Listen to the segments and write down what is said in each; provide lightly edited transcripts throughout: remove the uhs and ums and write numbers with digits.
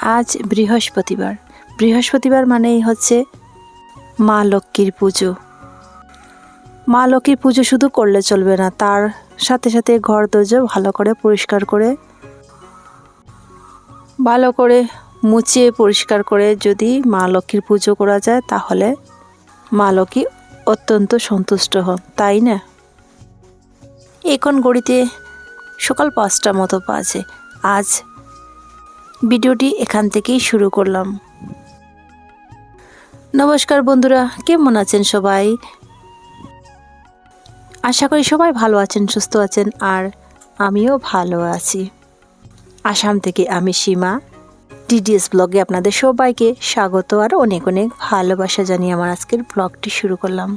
আজ বৃহস্পতিবার। বৃহস্পতিবার মানেই হচ্ছে মা লক্ষ্মীর পুজো। মা লক্ষ্মীর পুজো শুধু করলে চলবে না, তার সাথে সাথে ঘর দরজা ভালো করে পরিষ্কার করে মুছিয়ে পরিষ্কার করে যদি মা লক্ষ্মীর পুজো করা যায় তাহলে মা লক্ষ্মী অত্যন্ত সন্তুষ্ট হন, তাই না? এখন ঘড়িতে সকাল 5টা মতো বাজে। আজ ভিডিওটি এখান থেকেই শুরু করলাম। নমস্কার বন্ধুরা, কেমন আছেন সবাই? আশা করি সবাই ভালো আছেন, সুস্থ আছেন, আর আমিও ভালো আছি। আসাম থেকে আমি সীমা, ডিডিএস ব্লগে আপনাদের সবাইকে স্বাগত আর অনেক অনেক ভালোবাসা জানিয়ে আমার আজকের ব্লগটি শুরু করলাম।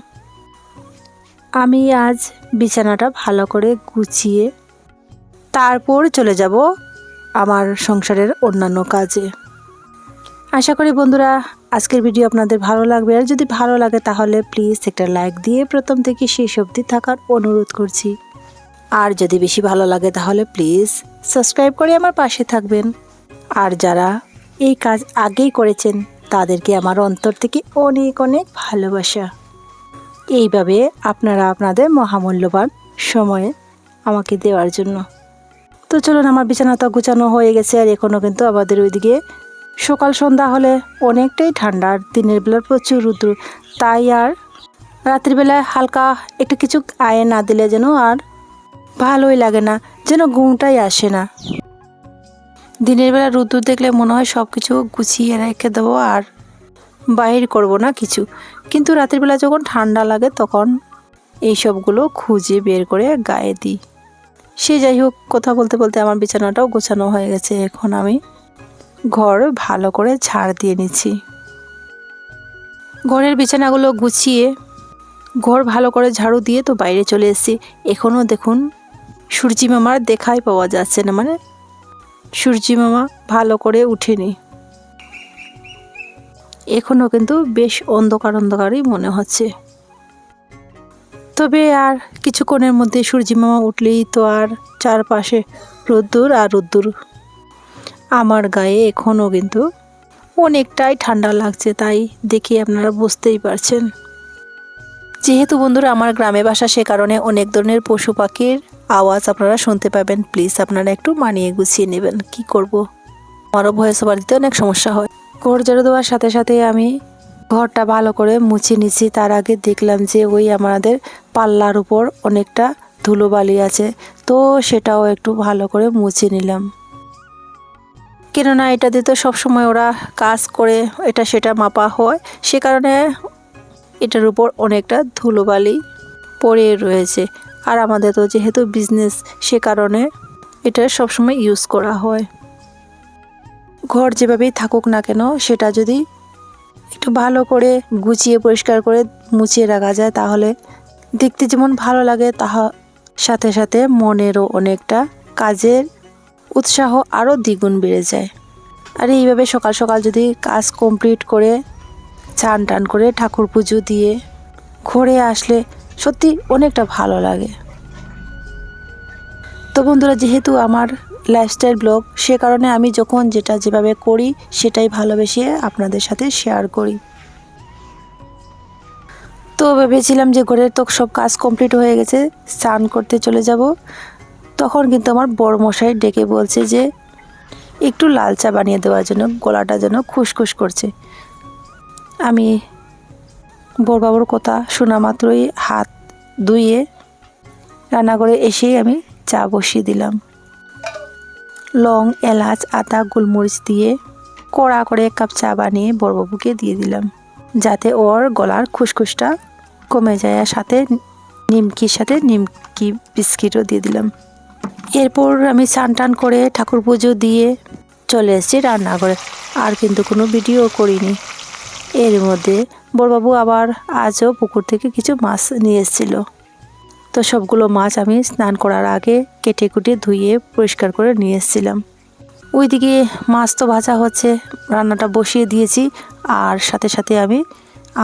আমি আজ বিছানাটা ভালো করে গুছিয়ে তারপর চলে যাব আমার সংসারের অন্যান্য কাজে। আশা করি বন্ধুরা আজকের ভিডিও আপনাদের ভালো লাগবে, আর যদি ভালো লাগে তাহলে প্লিজ একটা লাইক দিয়ে প্রথম থেকে শেষ অবধি থাকার অনুরোধ করছি। আর যদি বেশি ভালো লাগে তাহলে প্লিজ সাবস্ক্রাইব করে আমার পাশে থাকবেন। আর যারা এই কাজ আগেই করেছেন তাদেরকে আমার অন্তর থেকে অনেক অনেক ভালোবাসা। এইভাবে আপনারা আপনাদের মহামূল্যবান সময়ে আমাকে দেওয়ার জন্য। তো চলুন, আমার বিছানাটা গুছানো হয়ে গেছে, আর এখনও কিন্তু আমাদের ওইদিকে সকাল সন্ধ্যা হলে অনেকটাই ঠান্ডা, আর দিনের বেলা প্রচুর রৌদ্র। তাই আর রাত্রিবেলায় হালকা একটু কিছু আয়ে না দিলে যেন আর ভালোই লাগে না, যেন ঘুমটাই আসে না। দিনের বেলা রৌদ্র দেখলে মনে হয় সব কিছু গুছিয়ে রেখে দেবো আর বাহির করব না কিছু, কিন্তু রাত্রিবেলা যখন ঠান্ডা লাগে তখন এই সবগুলো খুঁজে বের করে গায়ে দিই। সে যাই হোক, কথা বলতে বলতে আমার বিছানাটাও গোছানো হয়ে গেছে। এখন আমি ঘর ভালো করে ঝাড় দিয়ে নিচ্ছি। ঘরের বিছানাগুলো গুছিয়ে ঘর ভালো করে ঝাড়ু দিয়ে তো বাইরে চলে এসেছি। এখনও দেখুন সূর্যি মামার দেখাই পাওয়া যাচ্ছে না, মানে সূর্যি মামা ভালো করে উঠেনি। এখনও কিন্তু বেশ অন্ধকার অন্ধকারই মনে হচ্ছে। তবে আর কিছুক্ষণের মধ্যে সূর্যি মামা উঠলেই তো আর চারপাশে রোদ্দুর আর রোদ্দুর। আমার গায়ে এখনও কিন্তু অনেকটাই ঠান্ডা লাগছে, তাই দেখে আপনারা বুঝতেই পারছেন। যেহেতু বন্ধুরা আমার গ্রামে বাসা, সে কারণে অনেক ধরনের পশু পাখির আওয়াজ আপনারা শুনতে পাবেন। প্লিজ আপনারা একটু মানিয়ে গুছিয়ে নেবেন। কি করব, আমারও ভয়েস ওভার দিতে অনেক সমস্যা হয়। ঘর ঝাড়ু দেওয়ার সাথে সাথে আমি ঘরটা ভালো করে মুছে নিচ্ছি। তার আগে দেখলাম যে ওই আমাদের পাল্লার উপর অনেকটা ধুলোবালি আছে, তো সেটাও একটু ভালো করে মুছে নিলাম। কেননা এটা দিয়ে তো সবসময় ওরা কাজ করে, এটা সেটা মাপা হয়, সে কারণে এটার উপর অনেকটা ধুলোবালি পড়ে রয়েছে। আর আমাদের তো যেহেতু বিজনেস, সে কারণে এটা সবসময় ইউজ করা হয়। ঘর যেভাবেই থাকুক না কেন, সেটা যদি একটু ভালো করে গুছিয়ে পরিষ্কার করে মুছিয়ে রাখা যায় তাহলে দেখতে যেমন ভালো লাগে, তাহা সাথে সাথে মনেরও অনেকটা কাজের উৎসাহ আরও দ্বিগুণ বেড়ে যায়। আর এইভাবে সকাল সকাল যদি কাজ কমপ্লিট করে চান টান করে ঠাকুর পুজো দিয়ে ঘরে আসলে সত্যি অনেকটা ভালো লাগে। তো বন্ধুরা, যেহেতু আমার লাইফস্টাইল ব্লগ, সে কারণে আমি যখন যেটা যেভাবে করি সেটাই ভালোবেসে আপনাদের সাথে শেয়ার করি। তো ভেবেছিলাম যে ঘরের তো সব কাজ কমপ্লিট হয়ে গেছে, স্নান করতে চলে যাব। তখন কিন্তু আমার বড় মশাই ডেকে বলছে যে একটু লাল চা বানিয়ে দেওয়ার জন্য, গলাটা যেন খুসখুস করছে। আমি বড়বাবুর কথা শোনা মাত্রই হাত ধুয়ে রান্নাঘরে এসেই আমি চা বসিয়ে দিলাম। লং, এলাচ, আদা, গোলমরিচ দিয়ে কড়া করে 1 কাপ চা বানিয়ে বড়বাবুকে দিয়ে দিলাম, যাতে ওর গলার খুসখুসটা কমে যায়। আর সাথে নিমকি বিস্কিটও দিয়ে দিলাম। এরপর আমি স্নান টান করে ঠাকুর পুজো দিয়ে চলে এসেছি রান্নাঘরে। আর কিন্তু কোনো ভিডিও করিনি। এর মধ্যে বড়বাবু আবার আজও পুকুর থেকে কিছু মাছ নিয়ে এসেছিল, তো সবগুলো মাছ আমি স্নান করার আগে কেটে কুটে ধুয়ে পরিষ্কার করে নিয়ে এসেছিলাম। ওইদিকে মাছ তো ভাজা হচ্ছে, রান্নাটা বসিয়ে দিয়েছি, আর সাথে সাথে আমি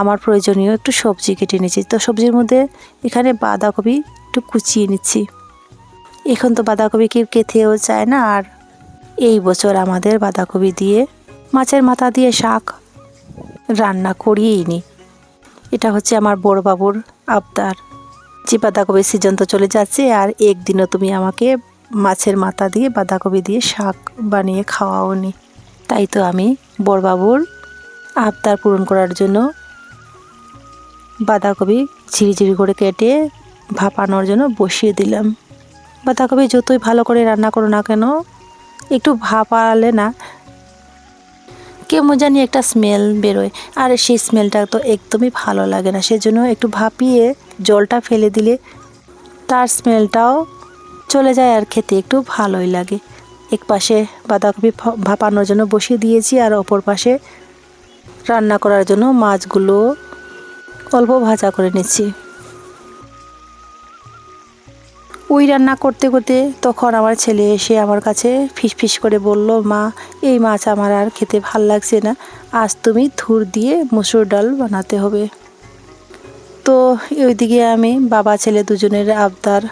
আমার প্রয়োজনীয় একটু সবজি কেটে নিচ্ছি। তো সবজির মধ্যে এখানে বাঁধাকপি একটু কুচিয়ে নিচ্ছি। এখন তো বাঁধাকপি কেউ খেতেও চায় না, আর এই বছর আমাদের বাঁধাকপি দিয়ে মাছের মাথা দিয়ে শাক রান্না করিয়েই নি। এটা হচ্ছে আমার বড় বাবুর আবদার যে বাঁধাকপির সিজন তো চলে যাচ্ছে, আর একদিনও তুমি আমাকে মাছের মাথা দিয়ে বাঁধাকপি দিয়ে শাক বানিয়ে খাওয়াওনি। তাই তো আমি বড় বাবুর আবদার পূরণ করার জন্য বাঁধাকপি ঝিরিঝিরি করে কেটে ভাপানোর জন্য বসিয়ে দিলাম। বাঁধাকপি যতই ভালো করে রান্না করো না কেন, একটু ভাপালে না কেমন জানি একটা স্মেল বেরোয়, আর সেই স্মেলটা তো একদমই ভালো লাগে না। সেজন্য একটু ভাপিয়ে জলটা ফেলে দিলে তার স্মেলটাও চলে যায় আর খেতে একটু ভালোই লাগে। এক পাশে বাঁধাকপি ভাপানোর জন্য বসিয়ে দিয়েছি, আর অপর পাশে রান্না করার জন্য মাছগুলো অল্প ভাজা করে নিচ্ছি। ওই রান্না করতে করতে তখন আমার ছেলে এসে আমার কাছে ফিসফিস করে বলল, মা এই মাছ আমার আর খেতে ভাল লাগছে না, আজ তুমি থুর দিয়ে মসুর ডাল বানাতে হবে। তো ওইদিকে আমি বাবা ছেলে দুজনের আবদার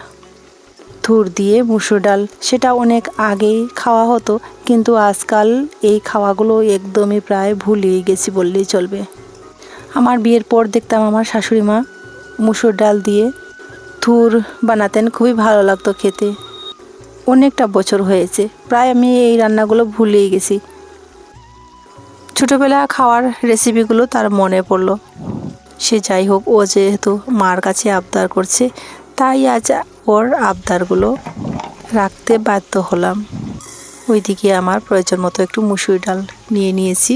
থুর দিয়ে মসুর ডাল, সেটা অনেক আগেই খাওয়া হতো, কিন্তু আজকাল এই খাওয়াগুলো একদমই প্রায় ভুলেই গেছি বললেই চলবে। আমার বিয়ের পর দেখতাম আমার শাশুড়ি মা মসুর ডাল দিয়ে থুর বানাতেন, খুবই ভালো লাগতো খেতে। অনেকটা বছর হয়েছে, প্রায় আমি এই রান্নাগুলো ভুলেই গেছি। ছোটোবেলা খাওয়ার রেসিপিগুলো তার মনে পড়লো। সে যাই হোক, ও যেহেতু মার কাছে আবদার করছে, তাই আজ ওর আবদারগুলো রাখতে বাধ্য হলাম। ওইদিকে আমার প্রয়োজন মতো একটু মুসুর ডাল নিয়ে নিয়েছি।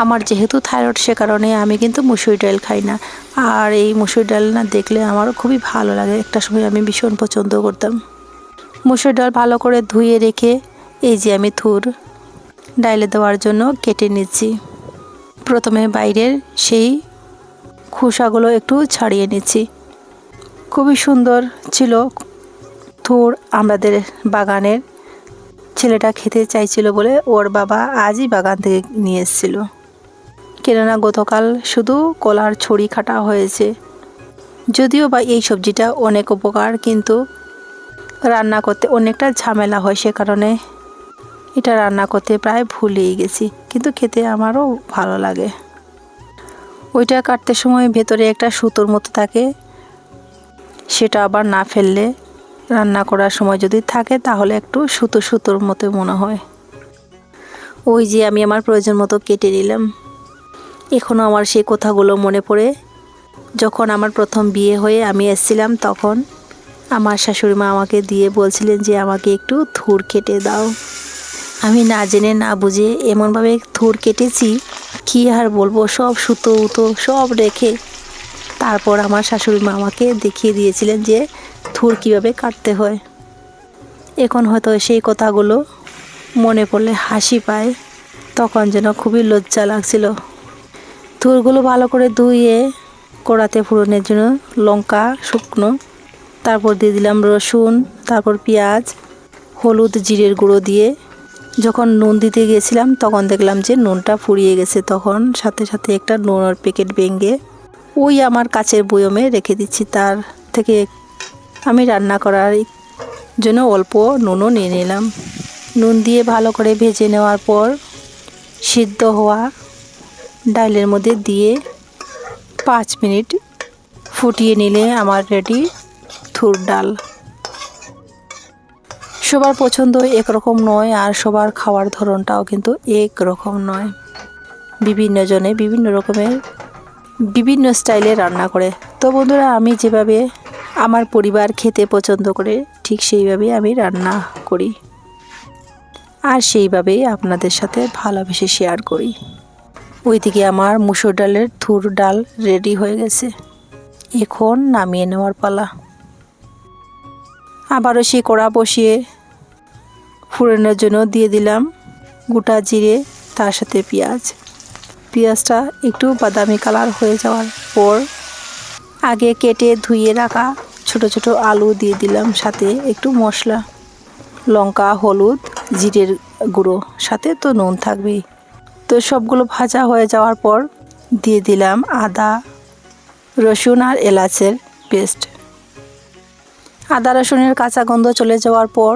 আমার যেহেতু থাইরয়েড, সে কারণে আমি কিন্তু মুসুর ডাল খাই না, আর এই মুসুর ডাল না দেখলে আমারও খুবই ভালো লাগে। একটা সময় আমি ভীষণ পছন্দ করতাম। মুসুর ডাল ভালো করে ধুয়ে রেখে এই যে আমি থুর ডালে দেওয়ার জন্য কেটে নিচ্ছি। প্রথমে বাইরের সেই খোসাগুলো একটু ছাড়িয়ে নিচ্ছি। খুবই সুন্দর ছিল থুর। আমাদের বাগানের ছেলেটা খেতে চাইছিল বলে ওর বাবা আজই বাগান থেকে নিয়ে এসেছিল। কেননা গতকাল শুধু কলার ছড়ি কাটা হয়েছে। যদিও বা এই সবজিটা অনেক উপকার, কিন্তু রান্না করতে অনেকটা ঝামেলা হয়, সে কারণে এটা রান্না করতে প্রায় ভুলেই গেছি, কিন্তু খেতে আমারও ভালো লাগে। ওইটা কাটতে সময় ভেতরে একটা সুতোর মতো থাকে, সেটা আবার না ফেললে রান্না করার সময় যদি থাকে তাহলে একটু সুতোর মতো মনে হয়। ওই যে আমি আমার প্রয়োজন মতো কেটে নিলাম। এখনও আমার সেই কথাগুলো মনে পড়ে। যখন আমার প্রথম বিয়ে হয়ে আমি এসেছিলাম, তখন আমার শাশুড়ি মা আমাকে দিয়ে বলছিলেন যে আমাকে একটু থুর কেটে দাও। আমি না জেনে না বুঝে এমনভাবে থুর কেটেছি, কী আর বলবো, সব সুতো উতো সব রেখে তারপর আমার শাশুড়ি মা আমাকে দেখিয়ে দিয়েছিলেন যে থুর কীভাবে কাটতে হয়। এখন হয়তো সেই কথাগুলো মনে পড়লে হাসি পায়, তখন যেন খুবই লজ্জা লাগছিল। থুরগুলো ভালো করে ধুয়ে কড়াতে ফোড়নের জন্য লঙ্কা শুকনো, তারপর দিয়ে দিলাম রসুন, তারপর পেঁয়াজ, হলুদ, জিরের গুঁড়ো দিয়ে যখন নুন দিতে গিয়েছিলাম তখন দেখলাম যে নুনটা ফুরিয়ে গেছে। তখন সাথে সাথে একটা নুনের প্যাকেট ভেঙে ওই আমার কাচের বয়মে রেখে দিচ্ছি। তার থেকে আমি রান্না করার জন্য অল্প নুনও নিয়ে নিলাম। নুন দিয়ে ভালো করে ভেজে নেওয়ার পর সিদ্ধ হওয়া ডালের মধ্যে দিয়ে 5 মিনিট ফুটিয়ে নিলে আমার রেডি থুর ডাল। সবার পছন্দ একরকম নয়, আর সবার খাওয়ার ধরনটাও কিন্তু একরকম নয়। বিভিন্ন জনে বিভিন্ন রকমের বিভিন্ন স্টাইলে রান্না করে। তো বন্ধুরা, আমি যেভাবে আমার পরিবার খেতে পছন্দ করে ঠিক সেইভাবেই আমি রান্না করি, আর সেইভাবেই আপনাদের সাথে ভালোবেসে শেয়ার করি। ওইদিকে আমার মুসুর ডালের থুর ডাল রেডি হয়ে গেছে। এখন নামিয়ে নেওয়ার পালা। আবারও সেই কড়া বসিয়ে ফোড়নের জন্য দিয়ে দিলাম গোটা জিরে, তার সাথে পেঁয়াজটা একটু বাদামি কালার হয়ে যাওয়ার পর আগে কেটে ধুয়ে রাখা ছোট ছোট আলু দিয়ে দিলাম, সাথে একটু মশলা, লঙ্কা, হলুদ, জিরের গুঁড়ো, সাথে তো নুন থাকবেই। তো সবগুলো ভাজা হয়ে যাওয়ার পর দিয়ে দিলাম আদা, রসুন আর এলাচের পেস্ট। আদা রসুনের কাঁচা গন্ধ চলে যাওয়ার পর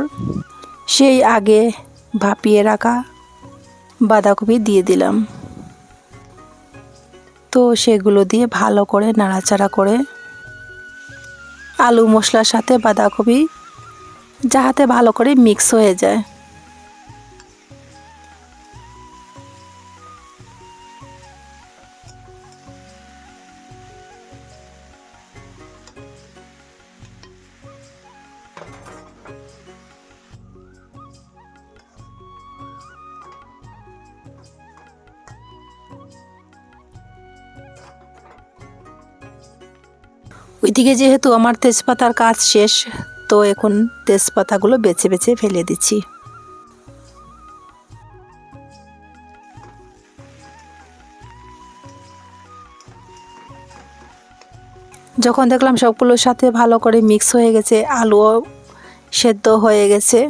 সেই আগে ভাপিয়ে রাখা বাঁধাকপি দিয়ে দিলাম। তো সেগুলো দিয়ে ভালো করে নাড়াচাড়া করে আলু মশলার সাথে বাঁধাকপি যাতে ভালো করে মিক্স হয়ে যায়। ওইদিকে যেহেতু আমার তেজপাতার কাজ শেষ, তো এখন তেজপাতাগুলো বেছে বেছে ফেলে দিচ্ছি। যখন দেখলাম সবগুলোর সাথে ভালো করে মিক্স হয়ে গেছে, আলুও সেদ্ধ হয়ে গেছে,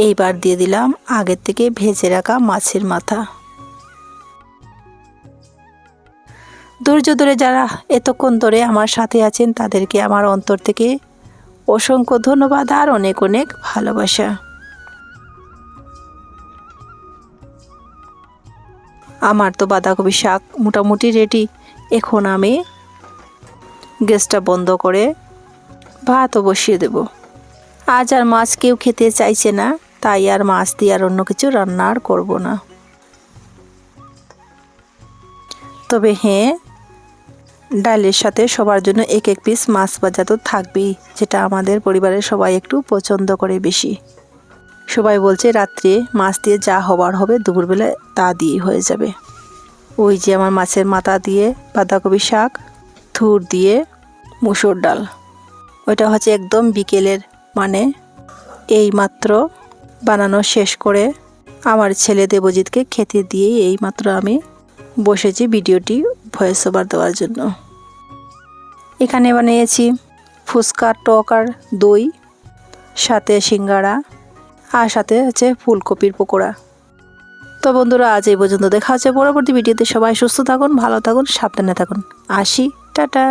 এইবার দিয়ে দিলাম আগের থেকে ভেজে রাখা মাছের মাথা। ধৈর্য ধরে যারা এতক্ষণ ধরে আমার সাথে আছেন তাদেরকে আমার অন্তর থেকে অসংখ্য ধন্যবাদ আর অনেক অনেক ভালোবাসা। আমার তো বাঁধাকপি শাক মোটামুটি রেডি। এখন আমি গ্যাসটা বন্ধ করে ভাতও বসিয়ে দেব। আজ আর মাছ কেউ খেতে চাইছে না, তাই আর মাছ দিয়ে আর অন্য কিছু রান্না আর করবো না। তবে হ্যাঁ, ডালের সাথে সবার জন্য এক এক পিস মাছ ভাজা তো থাকবেই, যেটা আমাদের পরিবারের সবাই একটু পছন্দ করে বেশি। সবাই বলছে রাত্রে মাছ দিয়ে যা হবার হবে দুপুরবেলায় তা দিয়েই হয়ে যাবে। ওই যে আমার মাছের মাথা দিয়ে বাঁধাকপি শাক, থুর দিয়ে মুসুর ডাল, ওইটা হচ্ছে একদম বিকেলের, মানে এই মাত্র বানানো শেষ করে আমার ছেলে দেবজিৎকে খেতে দিয়ে এই মাত্র আমি বসেছি ভিডিওটি ভয়েস ওভার দেওয়ার জন্য। এখানে বানিয়েছি ফুচকা, টক আর দই, সাথে সিঙ্গাড়া, আর সাথে হচ্ছে ফুলকপির পকোড়া। তো বন্ধুরা, আজ এই পর্যন্ত। দেখা হচ্ছে পরবর্তী ভিডিওতে। সবাই সুস্থ থাকুন, ভালো থাকুন, সাবধানে থাকুন। আসি, টাটা।